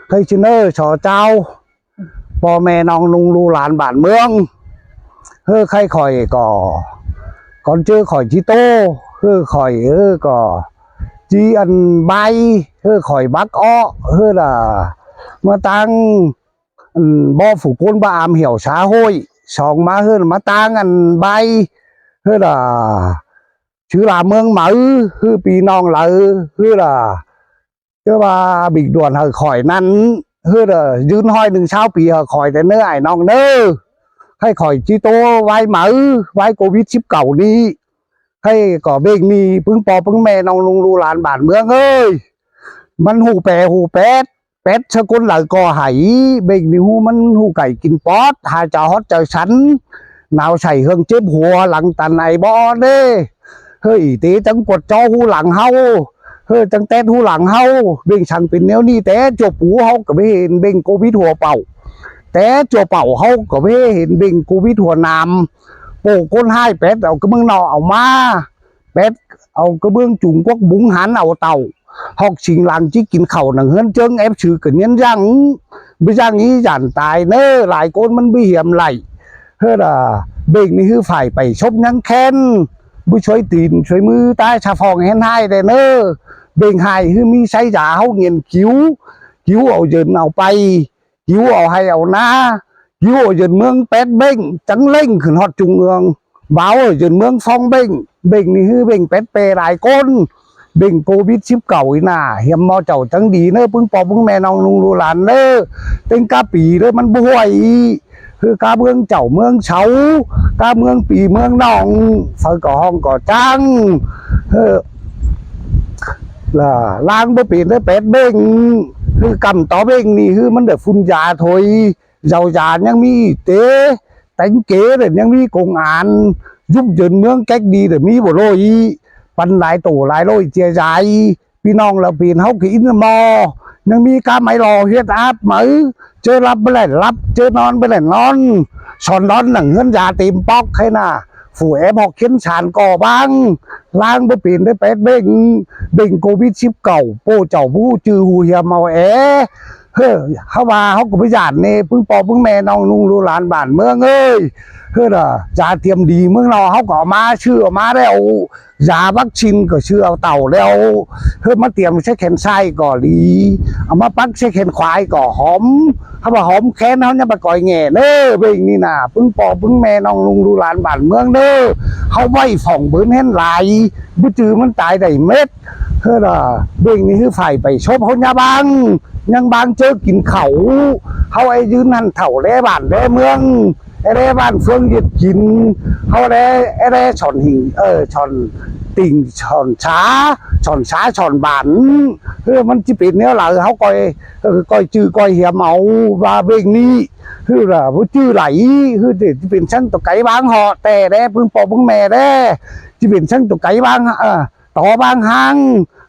เคยชินเนอร์ชอเจ้าพ่อแม่น้องลุงลูหลานบ้านเมืองใครคอยก่อก่อนเจอข่อยจีโต้ข่อยก่อจีอันใบข่อยบักอ้อล่ะมาตั้งบ่อฝูกนบ้าอามเหี่ยวช้าห้อยสองมามาตั้งอันใบล่ะชื่อลาเมืองหมาปีน้องล่ะล่ะเจ้าว่าบิกด่วนข่อยนั้นล่ะยืนห้อย1 เช้าปีข่อยแต่เนื้อไอ้น้องเนื้อให้ข่อยจีโต้ไว้หมาไว้โควิด19นี้ให้ก่อเบงมีพึ่งปอพึ่งแม่น้องลุงลูหลานบ้านเมืองมันหูแปรหูเป็ดสกุลหลายก่อไหเบงนี่หูมันหูไก่กินป๊อดหาจ่าฮอตจ่าฉันหนาวใส่เฮืองเจ็บหัวหลังตันไอบอเด้ตีจังกดจอหูหลังเฮาจังเต้หูหลังเฮาเบงช่างเป็นแนวนี้แต่จบปูเฮาก็ไม่เห็นเบงโควิดหัวเป่าแต่จัวเป่าเฮาก็ไม่เห็นเบงโควิดหัวนำโปก้นให้เป็ดเอากระเบื้องนอเอามาเป็ดเอากระเบื้องจุ่มกวกบุ้งหันเอาเต่าหอกชิงหลังจีกินเข่าหนังเฮือนเจิงเอฟชื่อกันเนี้ยยังไม่ยังนี้ยันตายเนอหลายคนมันไม่เหี่ยมไหลเบงนี่คือฝ่ายไปชบยังแค้นบุช่วยตีนช่วยมือตายชาฟองเห็นให้ได้เนอเบงให้คือมีใช้ยาเขาเงียนคิ้วเอาเยินเอาไปคิ้วเอาให้เอาหน้าคิ้วเอาเยินเมืองเป็ดเบงจังเล่งขึ้นฮอดจุงเมืองบ่าวเยินเมืองฟองเบงนี่คือเบงเป็ดเปรหลายคนเบ่งโควิด19อีน่าเหี่ยมมอเจ้าจังดีเนอพึ่งปอพึ่งแม่น้องลุงลูหลานเนอเต็งกาปีเนอมันบ่วยคือกาเมืองเจ้าเมืองเฉากาเมืองปีเมืองน้องเฟอก่อห้องก่อจังล่ะล้างบ่เปลี่ยนได้เป็ดเบ่งคือกำต่อเบ่งนี่คือมันเดือดฝุ่นยาถอยเจ้ายายังมีเต๋แต่งเก๋เดี๋ยวยังมีกงอ่านยุบเยินเมืองแก๊กดีเดี๋ยวมีบ่โรยปันหลายตู่หลายโรยเจียใจพี่น้องเราปีนเขาขีนมอยังมีการไม่รอเฮ็ดอาบมือเจอรับไปแหล่รับเจอนอนไปแหล่นอนสอนนอนหนังเงินยาตีมปอกให้น่ะฝูแอบหอกเข็นฉานก่อบ้างล้างไปเปลี่ยนได้เป็ดเบ่งโควิด19โป้เจ้าผู้จือหูเฮียเมาเขาว่าเขาก็ไปหยาดเน่พึ่งปอพึ่งแม่น้องลุงลูหลานบ้านเมืองยาเตรียมดีเมืองเราเขาก็มาชื่อมาแล้วยาวัคซีนก็ชื่อเอาเต่าแล้วมาเตรียมใช้แขนไส้ก่อดีเอามาปักใช้แขนควายก่อหอมเขาบอกหอมแขนเขาเนี่ยมาก่อยแง่เด้อเบ่งนี่นะพึ่งปอพึ่งแม่น้องลุงลูหลานบ้านเมืองเด้อเขาไว้ฝ่องเบิ้นเห็นหลายบุจือมันตายได้เม็ดเบ่งนี่คือฝ่ายไปชบเขาเนี่ยบางยังบางเจอกินเขาไอ้ยืนนั่นเถ่าแร่บ้านแร่เมืองไอ้แร่บ้านเฟืองยึดกินเขาแร่ช่อนหิงช่อนติ่งช่อนช้าช่อนบานมันจะเป็นเนื้อหลังเขาก้อยจื้อก้อยเหี่ยมเอาว่าเบ่งนี้ผู้จื้อไหลจะเป็นชั้นตัวไก่บางห่อแต่แร่พึ่งปอพึ่งแม่แร่จะเป็นชั้นตัวไก่บางต่อบางหาง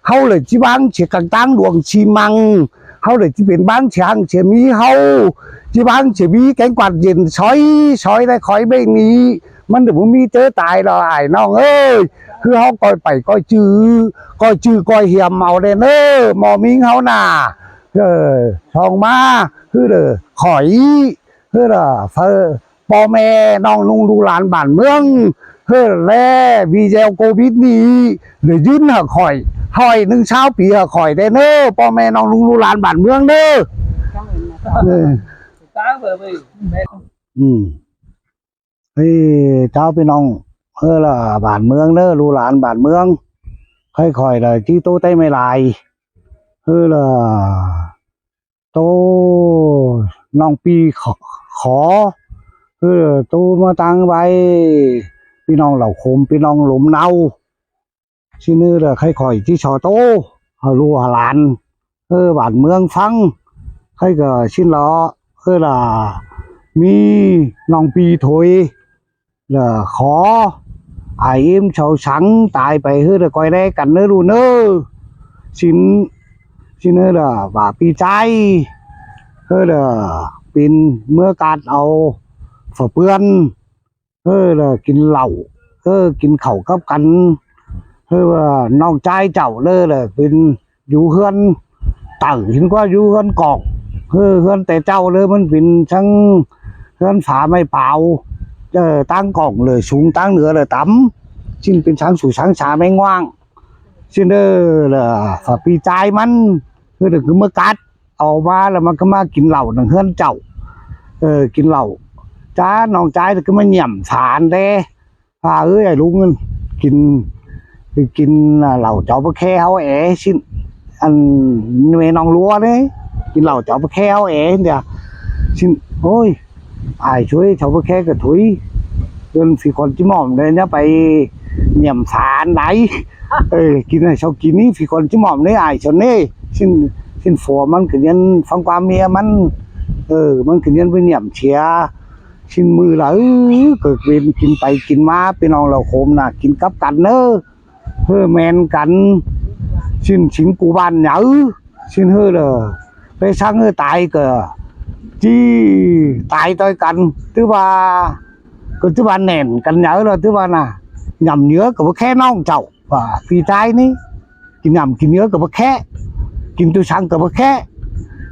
เขาเลยที่บางเฉียกต่างดวงชีมังเขาเลยที่เป็นบ้านช้างเฉียมีเขาที่บ้านเฉียมีแกงกวาดเย็นช้อยได้คอยเบ่งนี้มันเดี๋ยวมีเจอตายเราไอ้น้องคือเขาก้อยไปก้อยจื้อก้อยเหี่ยมเอาเลยหมอมิงเขาน่ะทองมาข่อยพ่อแม่น้องลุงลูหลานบ้านเมืองแล่วีเจลโควิดนี้หรือยืนข่อย1 เช้าปีข่อยได้พ่อแม่น้องลุงลูหลานบ้านเมืองเจ้าพี่น้องล่ะบ้านเมืองลูหลานบ้านเมืองค่อยเลยที่โตได้ไม่ลายล่ะโตน้องปีขอโตมาตั้งไว้พี่น้องเหล่าคมพี่น้องหลุมเนาชื่อล่ะค่อยที่ชอโตลูหลานบ้านเมืองฟังก็ชิ้นล้อล่ะมีน้องปีถอยล่ะขอไอ้เอ็มเฉาสังตายไปล่ะก้อยได้กันลูชิ้นล่ะว่าปีใจล่ะเป็นเมื่อการเอาฝาเปื้อนล่ะกินเหล้ากินเข่ากับกันว่าน้องใจเจ้าล่ะเป็นอยู่เฮือนตื่นกว่าอยู่เฮือนกอก เฮือนแต่เจ้าเลยมันเป็นทั้งเฮือนฝาไม่เปล่าตั้งกล่องเลยสูงตั้งเหนือเลยต่ำชิ้นเป็นช้างสู่ช้างฉาไม่ง่างชิ้นเลยฝาปีใจมันคือเด็กคือเมื่อกัดเอามาแล้วมันก็มากินเหล้าหนังเฮือนเจ้ากินเหล้าจ้าน้องใจก็มาเหยี่ยมฝานเด้ไอ้ลุงเงินกินเหล้าเจ้าปลาแค่เขาชิ้นอันเมนองลัวđấyกินเหล้าเจ้าปลาแค่เขาเดี๋ยวชิ้นโอ้ยช่วยเจ้าปลาแค่กระถุยเงินสี่คนจิหม่อมเลยเนี่ยไปเหยี่ยมฝานไหนกินให้เขากินนี่สี่คนจิหม่อมเลยชนนี่ชิ้นฝัวมันคือยันฟังความเมียมันมันคือยันไปเหยี่ยมเชียชิ้นมือละเกิดเป็นกินไปกินมาพี่น้องเราโคมน่ะกินกับกันเนอะแมนกันชิ้นชิงกูบ้านnhớชิ้นไปsang tại cờ chi tại tôi cần thứ ba còn thứ ba nền cần nhớ rồi thứ ba là nhầm nhớ của khe non chậu và phi trái níกินnhầmกินnhớ của kheกินตัวช่างกับแค่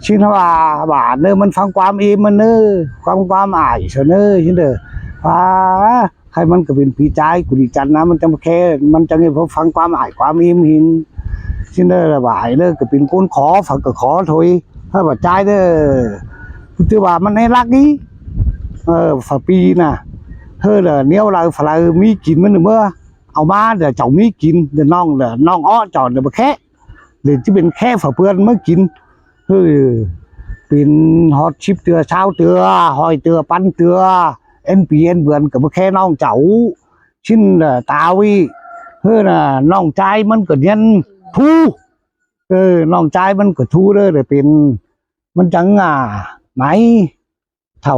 ชิ้นว่าบาเนอมันฟังความอีมันเนอความอายเสนอชิ้นใครมันก็เป็นพี่ใจกุฎจันนะมันจะแค่มันจะเนี่ยพอฟังความอายความอีมหินชิ้นละบ่ายเลยก็เป็นคนขอฝักก็ขอถอยถ้าบ่ใจเด้อตัวว่ามันให้รักนี้ฝักปีน่ะเนี้ยเราฝักเรามีกินมันเมื่อเอามาเดี๋ยวเจ้ามีกินเดี๋ยวน้องอ้อจอดเดี๋ยวแค่เดี๋ยวจะเป็นแค่ฝักเพื่อนเมื่อกินเป็นฮอตชิปเตือเช้าเตือหอยเตือปั้นเตือNPN เบือนกับแค่น้องเจ้าชิ้นตาวิน่ะน้องใจมันก็ยันทูน้องใจมันก็ทูเลยแต่เป็นมันจังไหมเถ่า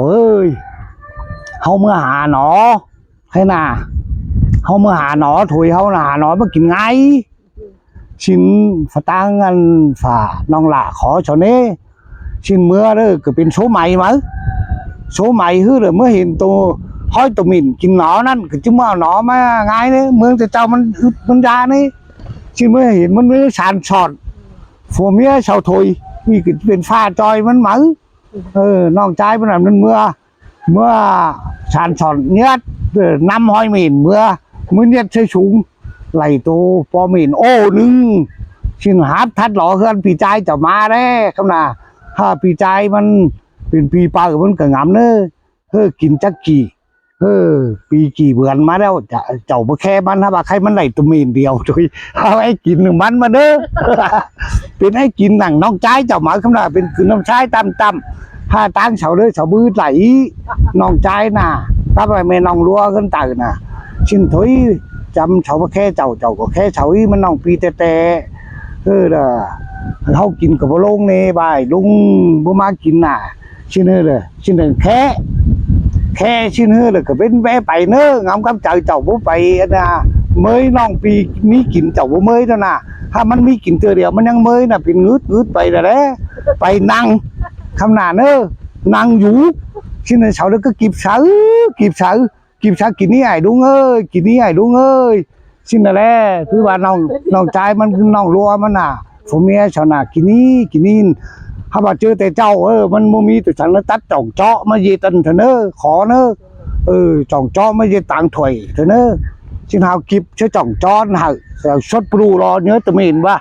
เขาเมื่อหาหนอให้น่ะเขาเมื่อหาหนอถุยเขาหาหนอมากินไงชิ้นฝาตั้งอันฝาน้องหล่าขอชนนี้ชิ้นเมื่อก็เป็นsốใหม่มั้ยsốใหม่เลยเมื่อเห็นตัวห้อยตัวหมิ่นกินหนอนั่นก็จึงมาหนอมาไงเนี่ยเมืองแต่เจ้ามันยานี่ชิ้นเมื่อเห็นมันไม่สานสอดผัวเมียชาวถุยนี่ก็เป็นฟ้าจอยมันมั้งน้องใจมันนั่นมันเมื่อสานสอดเนี้ยน้ำห้อยหมิ่นเมื่อเนี้ยใช้สูงไหลตัวปอหมิ่นโอ้นึงชิ้นหาทัดหล่อเฮือนปีใจจะมาได้คำน่ะถ้าปีใจมันเป็นปีปลากับมันก็งามเนอะกินจักกี่ปีกี่เบือนมาแล้วเจ้าแค่มันถ้าว่าใครมันไหลตัวมีนเดียวโดยเอาไอ้กินหนึ่งมันมาเนอะเป็นไอ้กินหนังน้องใจเจ้าหมาคำน่ะเป็นคือน้องชายตำถ้าตั้งเฉาเลยเฉาบื้อไหลน้องใจน่ะถ้าไปไม่น้องรัวขึ้นตื่นน่ะชิ้นถุยจำเฉาแค่เจ้าก็แค่เฉาอีมันน้องปีแต่เขากินกับโรงนี่บ่ายลุงบ่มากินน่ะชิ้นเลยชิ้นหนึ่งแค่ชิ้นเลยก็เป็นแวะไปเนอะงามกับเจ้าบ่ไปนะเมยน้องปีมีกินเจ้าบ่เมยเท่าน่ะถ้ามันมีกินตัวเดียวมันยังเมยน่ะเป็นงืดไปแล้วไปนั่งคำหนาเนอะนั่งอยู่ชิ้นเฉาแล้วก็กีบเฉากินนี่ไอ้ดุงกินนี่ไอ้ดุงชิ้นนั่นแหละคือว่าน้องใจมันคือน้องรัวมันน่ะผมเมียชาวนากินนี่ถ้ามาเจอแต่เจ้ามันโมมีตัวฉันแล้วตัดจ่องเจาะมาเยตันเถอะเนอะขอเนอะจ่องเจาะมาเยตังถวยเถอะเนอะชิ้นหาวกิบเชื่อจ่องจอนหาชดปลูรอเนื้อตะมินบ้า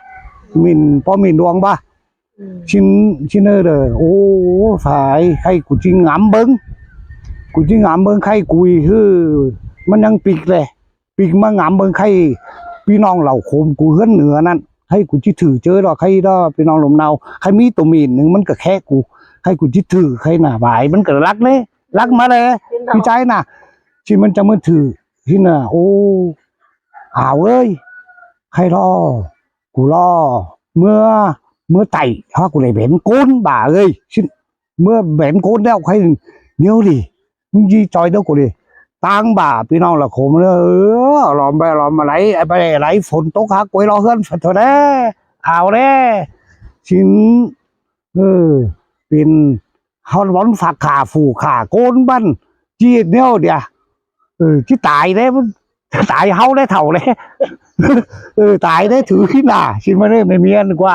มินพอมินดวงบ้าชิ้นเนอะเลยโอ้สายใครกูจริงงามเบิ้งใครกุยมันยังปีกเลยปีกมางามเบิ้งใครพี่น้องเหล่าโคมกูเฮือนเหนือนั่นให้กูจิถือเจอดอกใครดอกพี่น้องลมเนาใครมีตัวมีนหนึ่งมันก็แค่กูให้กูจิถือใครน่ะบ่ายมันก็รักเนี่ยรักมาเลยพี่ใจน่ะที่มันจะมาถือที่น่ะโอ้เอ้ยใครรอกูรอเมื่อไต่ถ้ากูเลยเบ็นโกนบ่าเลยชิ้นเมื่อเบ็นโกนแล้วใครเนี้ยดิมึงยี่จอยเด้อกูดิตั้งบ่าพี่น้องละโคมเลยหลอมมาไหลฝนตกหักกวยรอเฮือนเถอะแน่เอาแน่ชิ้นเป็นเขาบอนฝากขาฝูขาโกนบ้านจีเนี้ยเดียที่ตายได้มันตายเฮาได้เถ่าเลยตายได้ถือขึ้นหน้าชิ้นมาเลยไม่เมียนกว่า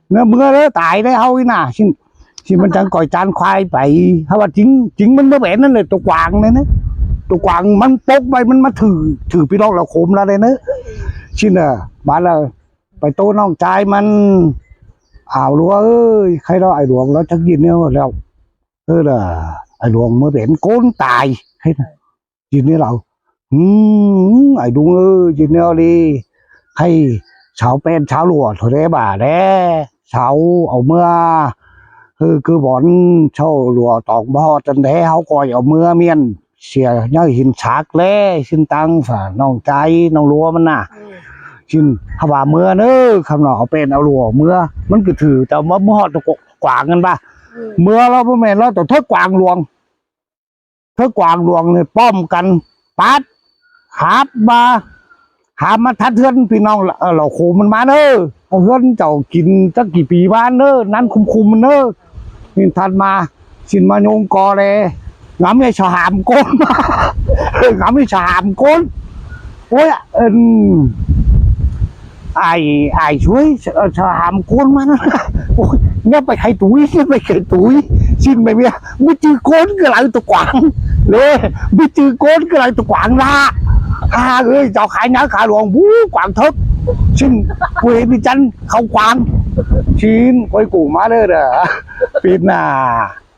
เนื้อเมื่อเลยตายได้เฮาขึ้นหน้าชิ้น ที่มันจังก่อยจานควายไปถ้าว่าจริงมันไม่แบบนั้นเลยตัวกวางเลยนะตัวกวางมันปกไปมันมาถือพี่น้องเราโคมแล้วเลยนะชินบ้านเราไปโตน้องใจมันหลวงเอ้ยใครเราไอ้หลวงเราจักยินเนี่ยแล้วล่ะไอ้หลวงเมื่อเป็นโกนตายให้ยินเนี่ยเราไอ้ดวงเอ้ยยินเนี่ยดีให้ชาวเป็นชาวหลวงเขาได้บ่าแน่ชาวเอาเมื่อคือบ่อนเช่าหลัวตอกบ่อจนแท้เขาคอยเอาเมื่อเมียนเสียเนื้อหินฉากแล่ชินตังฝ่าน้องใจน้องรัวมันน่ะชินขว่าเมื่อเน้อคำหนอเอาเป็นเอาหลัวเมื่อมันก็ถือแต่ว่าเมื่อตะกวางกันป่ะเมื่อเราพ่อแม่เราต้องเทิดกวางหลวงเนี่ยป้อมกันปัดหามาทัดเทือนพี่น้องเราโคมันมาเน้อเอาเฮือนเจ้ากินสักกี่ปีบ้านเน้อนั้นคุมมันเน้อนี่ทันมาสินมาโยงกอเลยงำไอ้ฉามก้นงำไอ้ฉามก้นโอ้ยไอ้ช่วยฉามก้นมันโอ้ยเนี่ยไปไข่ตุ้ยสินไปเมียไม่จือก้นก็ไรตัวกวางเลยไม่จือก้นก็ไรตัวกวางละเอ้ยเจ้าขายเนื้อขาหลวงบู๊กวางทึกชินกูเห็นดิจันเขากวางชินคอยกูมาเลยเด้อปิดหน้า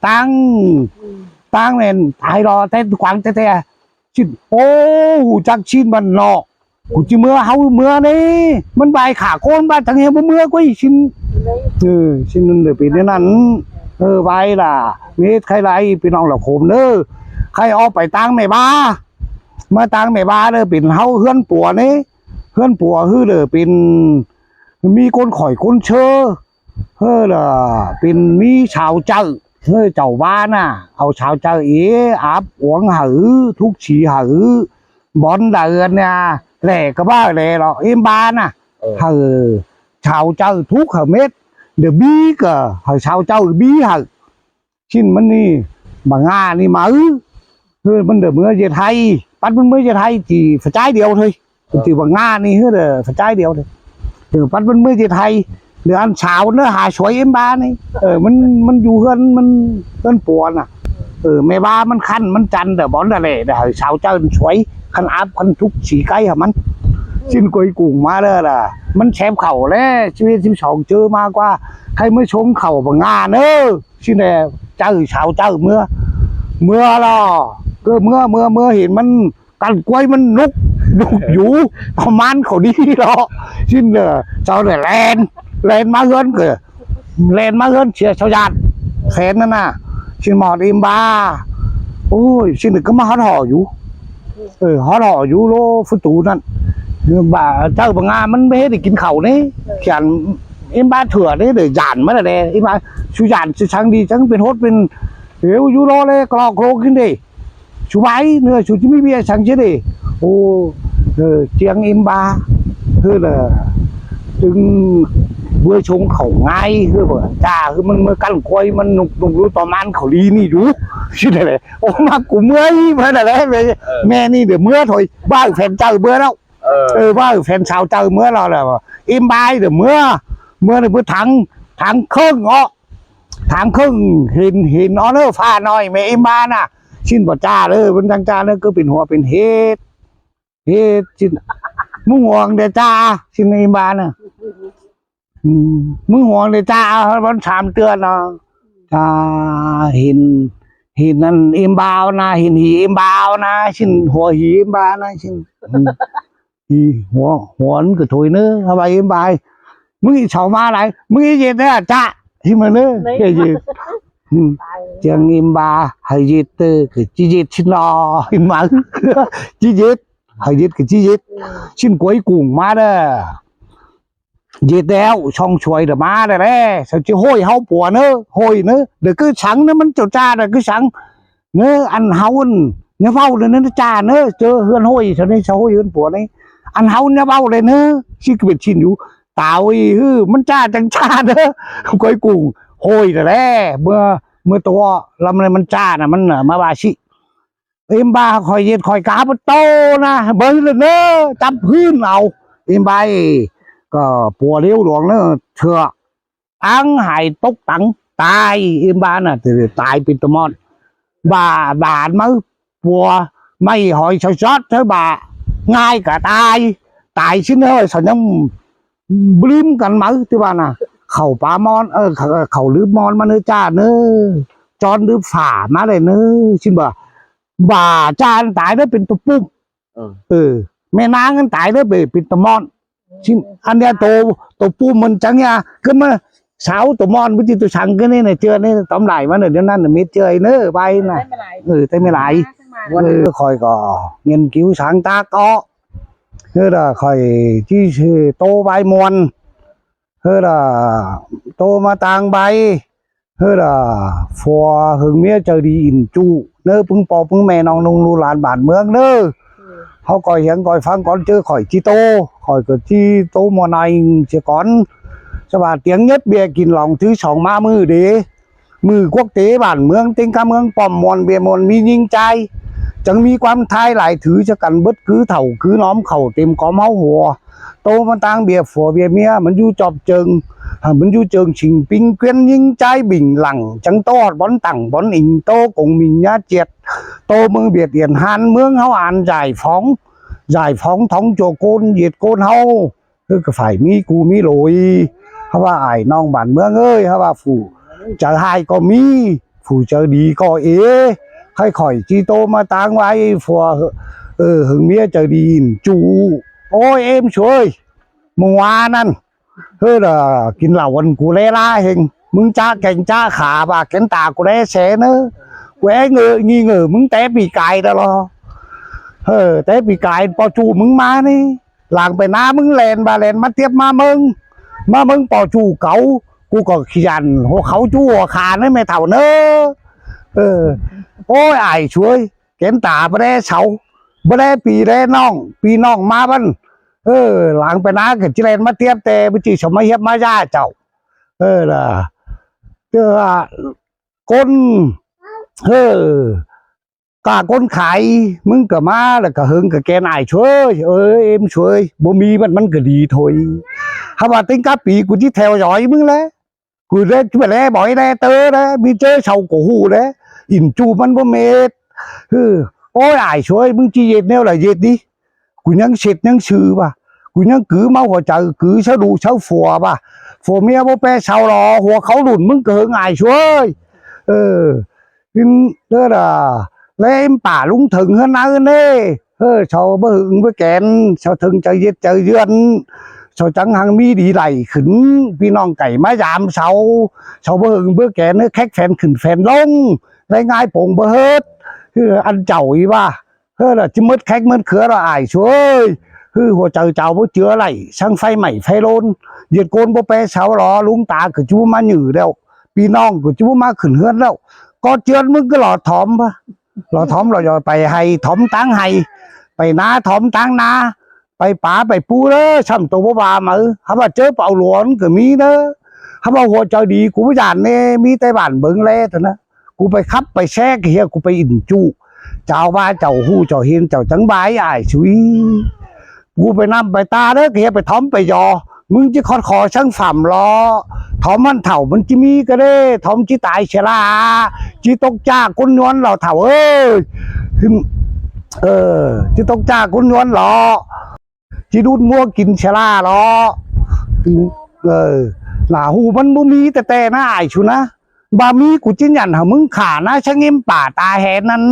ตั้งเนี่ยไทยรอแต่กวางแต่ชินโอ้จักชินมันเนาะกูจะเมื่อเฮาเมื่อนี่มันใบขาโคนบ้านทั้งเฮาเมื่อกูชินชินนั่นเด้อปีนั้นใบล่ะมีใครไรพี่น้องเราโคมเด้อใครออกไปตั้งแม่บ้ามาตั้งแม่บ้าเด้อเป็นเฮาเฮือนปัวนี่เฮือนปัวฮือเด้อเป็นมีคนข่อยคนเชอล่ะเป็นมีชาวเจ้าเจ้าบ้านน่ะเอาชาวเจ้าอาบหวงหือทุกฉีหือบอนเดินเนี่ยแหล่ก็บ้าแหล่หรอบ้านน่ะชาวเจ้าทุกเม็ดเดี๋ยวบี้ก็ชาวเจ้าบี้ชิ้นมันนี่บางงานี่มามันเดือเมื่อเจไทยปัดมันเมื่อเจไทยจีฝ่ายเดียวเลยจีบางงานี่เด้อฝ่ายเดียวเลยปัดมันเมื่อเจไทยเดือนเช้าเนื้อหาช่วยบ้านนี่มันอยู่เฮือนมันปวดน่ะแม่บ้ามันคันมันจันแต่บอลอะไรแต่ชาวเจ้าช่วยคันอาบคันทุกสีไก่มันชิ้นกอยกุ้งมาเลยล่ะมันแชมเข่าแล้วชีวิต12เจอมากกว่าใครเมื่อชมเข่าบางงาชิ้นแน่เจ้าชาวเจ้าเมื่อล่ะก็เมื่อเห็นมันกันกล้วยมันนุกอยู่ประมาณเขาดีหรอชิ้นเจ้าเนี่ยแลนมาเฮือนเชียร์ชาวญาติแขนนั่นน่ะชิ้นหมอดบาโอ้ยชิ้นหนึ่งก็มาห่ออยู่ห่ออยู่โลฟุตูนั่นบ่าเจ้าบางงามันไม่ได้กินเข่านี่เขียนบ้าเถื่อนี่เดี๋ยวหยานมาเลยบ้าชูหยานชูช่างดีช่างเป็นโฮสเป็นเดี๋ยวยูโรเลยกรอกโครขึ้นดิชูไว้เนื้อชูที่ไม่มีช่างเช่ดิโอ้เจียงบาเลยจึงเมื่อชงเขาง่ายจ้ามันเมื่อกันคอยมันหนุกรู้ประมาณเขาดีนี่ดูชื่ออะไรโอ้มากูเมื่อยมาอะไรแม่นี่เดี๋ยวเมื่อถอยบ้าแฟนเจ้าเมื่อแล้วบ้าแฟนชาวเจ้าเมื่อเราแหละบายเดี๋ยวเมื่อถังเครื่องถังเครื่องหินเนอฟ้าน้อยแม่บาน่ะชิ้นบ่จ้าเลยบนทางจ้าเนี่ยก็เป็นหัวเป็นเฮ็ดชิ้นมึงห่วงเดี๋ยวจ้าชิ้นบาน่ะมึงห่วงเลยจ้ามันถามเตือนเนาะจ้าหินนั่นบาวนะหินบาวนะชิ้นหัวบานะชิ้นหัวนั่นก็ถอยเนื้อทำไมบายมึงอีเฉามาอะไรมึงอีเย็นเนี่ยจ้าที่มันเนื้อแค่ยืนเจียงบาให้ยืดคือจียืดชิ้นนอมาจียืดให้ยืดคือจียืดชิ้นกล้วยกุ้งมาเด้อยืดแล้วช่องช่วยเดี๋ยวมาได้แล้วสักทีห้อยเฮาปัวเนอะห้อยเนอะเดี๋ยวคือฉังเนอะมันเจ้าจ้าเดี๋ยวคือฉังเนอะอันเฮาเนี่ยเฝ้าเลยเนอะจ้าเนอะเจอเฮือนห้อยเท่านี้เช่าห้อยเฮือนปัวนี่อันเฮาเนี่ยเฝ้าเลยเนอะชิกเป็นชิ้นอยู่ตาวีมันจ้าจังจ้าเนอะก้อยกุ้งห้อยแต่แล้วเมื่อตัวลำอะไรมันจ้านะมันมาบาชิบาคอยเย็ดคอยกาบโตนะเบิ้ลเลยเนอะจับพื้นเอาบาก็ปัวเลี้ยวหลวงเนอะเถื่ออังหายตกตัง ตายอิมบ้านน่ะตายเป็นตัวมอนbà mới bùa mày hỏi sao sót thế bà ngay cả tài xin ơi sao nhông bướmกันมั้งที่บ้านน่ะเข่าปลามอนเข่าลืบมอนมาเนื้อจ้าเนื้อจอนลืบฝ่ามาเลยเนื้อชิบ่บ่าจ้าตายได้เป็นตัวปุ้มแม่นางกันตายได้เป็นตัวมอนชิอันเนี้ยตัวปุ้มมันจังเนี่ยก็มาsáu tụi mon với tụi sằng cái này chưa nên tóm lại mà nữa nên là biết chơi nữa bay nè thấy mới lại khỏi có nghiên cứu sáng tác có thế là khỏi chi tô bay muôn thế là tô ma tang bay thế là phò hưởng mía trời đi in chu nơi bưng bò bưng mè non nung lu làn bản mương nữa họ coi hiện coi phăng con chưa khỏi chi tô khỏi cái chi tô mùa này chỉ còn cho bà tiếng nhất bia kín lòng thứ sòng ma mư đế mư quốc tế bản mương tinh ca mương pòm mòn bia mòn mi ninh trai chẳng mi quan thai lại thứ cho cần bất cứ thầu cứ nóm khẩu tìm có máu hùa tô mà tang bia phổ bia mía mình du chọc chừng mình du trường trình pinh quyên ninh trai bình lặng chẳng to bón tặng bón hình tô cùng mình nhá triệt tô mương biệt điển han mương háo an giải phóng thống cho côn diệt côn hau cứ phải mi cù mi lồiเขาว่าไอ้น้องบ้านเมืองเอ้ยเขาว่าฝูเจอให้ก็มีฝูเจอดีก็ค่อยจีโตมาตั้งไว้ฝัวหึงเมียเจอดีจูโอ้ยเอ็มช่วยมึงว่านั่นlàกินเหล้าวันกูเล่ล่าเฮงมึงจ้าแก่งจ้าขาบ่าแก่นตากูเล่เสนเนอะแหวงnghi ngờมึงtéปีกายđó lo téปีกายพอจูมึงมานี่หลังไปน้ามึงแลนบาแลนมาเทียบมามึงปอจูเก๋ากูก็ขยันหัวเขาจูหัวขานี่ไม่เท่าเนอะโอ้ยไอ้ช่วยเก็นตาไปได้เสาไปได้ปีน้องมาบ้านหลังไปน้ากับจิเลนมาเทียบแต่ไปจีสมัยเฮียบมาย่าเจ้าล่ะเจ้าคนกาคนขายมึงก็มาแล้วก็หึงก็แกนไอ้ช่วยเอ็มช่วยบ่มีมันก็ดีถอยถ้าว่าtính cáปีกูchỉ theo dõiมึงเลยกูได้ช่วยแล้วบ่อยได้เตอได้มีเจอเสากูหูได้อินจูมันบ่เม็ดโอ้ยไอ้ช่วยมึงจีเย็ดแนวไหนเย็ดดิกูยังเสร็จยังชื่อป่ะกูยังกือเมาหัวใจกือเช้าดูเช้าฝัวป่ะฝัวเมียบ่แปเสาหรอหัวเขาหลุนมึงก็หึงไอ้ช่วยđó là lấy em bà lúng thừng hơn áo nè sao bơ hưng với kẹn sao thừng chơi duyên sao chẳng hàng mi đi lại khẩnพี่น้องไก่มาgiảm sao bơ hưng với kẹn nó khách phèn khẩn phèn lông lấy ngay bồng bơ hết ăn chầu ý ba là chứ mất khách mất khứa là ải chú ơiหัวใจเจ้าบ่เจือไหลช่างไฟใหม่ไฟโลนเหยียดโกนบ่แปเสาหรอลุงตาก็จูมาหยือแล้วพี่น้องก็จูมาขึ้นเฮือนแล้วก็เจือนมึงก็หลอดถอมป่ะหลอดถอมเราจะไปให้ถอมตั้งให้ไปนาถอมตั้งนาไปป่าไปปูเด้อช่ำตัวบ่ามือเขาว่าเจอเป่าหลวนก็มีเด้อเขาว่าหัวใจดีกูไม่ยานเนี่ยมีแต่บ้านเบิ่งแลเท่านะกูไปขับไปแช่เฮียกูไปอินจูเจ้าบ้าเจ้าหู้เจ้าเฮียนเจ้าจังบายอ้ายชุยกูไปนำไปตาเด้อเฮียไปถอมไปยอมึงจะขอช่างฝ่ำรอถอมมันเถ่ามันจะมีก็ได้ถอมจีตายเชลาจีตกจ้าคนนวลเราเถ่าจีตกจ้าคนนวลหรอจีดูดมัวกินเชลาหรอหน้าหูมันบ่มีแต่นะไอ้ชูนะบามีกูจิ้นยันหามึงขานะช่างเอ็มป่าตาแหนนั้น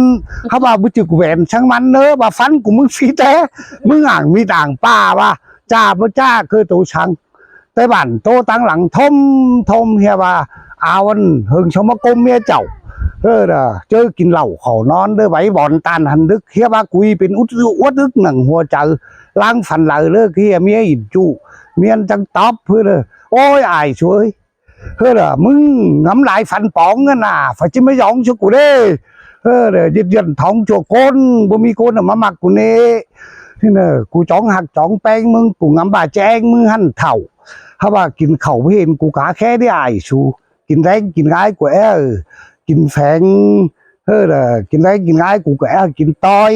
เขาบอกบุจิกูแหวนช่างมันเนอะบาฟันกูมึงฟีแต่มึงอ่างมีต่างป้าว่าจ้าพ่อจ้าคือตัวช่างแต่บ้านโตตั้งหลังทมเฮียว่าอาวันหึงชมกมเมียเจ้าเจอกินเหล้าเขานอนเด้อไหวบ่อนตานหันดึกเฮียว่ากุยเป็นอุดดึกหนังหัวใจล้างฟันเลยเลิกเฮียเมียอินจูเมียนจังตอบเพื่อเลยโอ้ยอายช่วยมึงngắm lại phản bóng à phải chứ mới giống cho cụ đê để giật giật thống cho con bố mi con ở má mặt của nê thế nè cụ chọn hạt chọn penมึงcụ ngắm bà trangมึงหันเถ่าถ้าว่ากินเข่าเห็นกูขาแค่ได้อายชูกินแรงกินง่ายกว่ากินแฝงกินแรงกินง่ายกูก็กินต้อย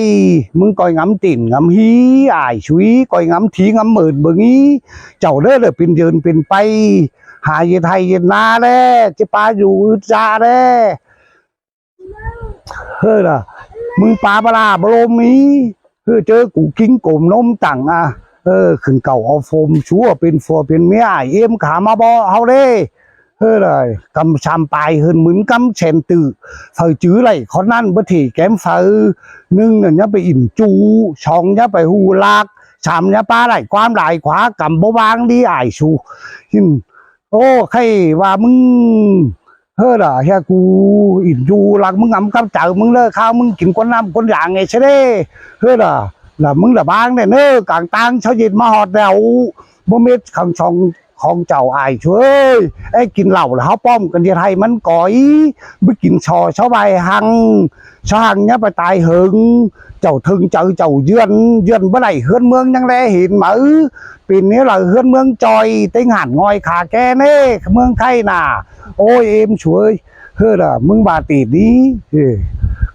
มึงcoi ngắm tiền ngắm hí ải chuối coi ngắm thí ngắm mượn bưng ý chầu đó làเป็นเดินเป็นไปห หาเย็นไทยเย็นนาเด้จะปาอยู่จ้าเด้เฮ้ยล่ะมึงปลาปลาบโลมีเจอกูกิ้งกลมนมตังอ่ะขึ้นเก่าเอาโฟมชัวเป็นฟัวเป็นเมียเอ็มขามาบอเฮาเด้เลยกำชามปลายhơnเหมือนกำเชนตือphải chứ lại khó năn bất thì kém phải nưng là nháไปอิ่มจูช่องnháไปหูลากสามnháปลาไหลความไหลขวากำบ่วางดีอ้ายชูโอ้ใครว่ามึงล่ะเฮียกูอิ่มจูหลักมึงงำกำเจอมึงเลิกข้าวมึงกินก้นน้ำก้นอย่างไงใช่เด้ล่ะlàมึงlà bang này nữa càng tăng sao dịch mà họ đèo bố biết không xong không chào ai chú ơi ấy kín lẩu là háo bom cần gì hay mắn cõi biết kín sò sáu bài hằng nhá bài tài hưởng chầu thương chầu chầu duyên bữa này hơn mương nhăng lẽ hiện mở pin nếu là hơn mương tròi tính hẳn ngồi khả ke nè mương khay nà ôi em chú ơi là mương bà tỷ đi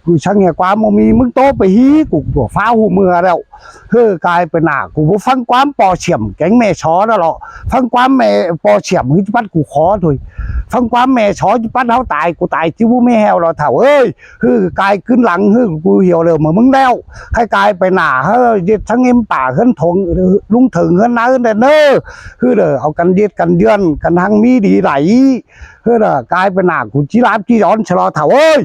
กูช่างเหี้ยความมีมึงโตไปฮีกูฟ้าหูมือแล้วกลายเป็นหน้ากูฟังความปอเฉียมแก๊งแม่ช้อแล้วหรอฟังความแม่ปอเฉียมที่ปั้นกูขอถอยฟังความแม่ช้อที่ปั้นเขาตายกูตายที่วูไม่แหวหรอเถ่าเอ้ยกลายขึ้นหลังกูเหี่ยวเลยเหมือนมึงแล้วให้กลายไปหน้ายึดทั้งเอ็มป่าขึ้นทงลุงถึงขึ้นน้าขึ้นเด้อเด้อเอากันยึดกันเดือนกันทั้งมีดีไหลกลายเป็นหน้ากูจีราบจีร้อนชะลอเถ่าเอ้ย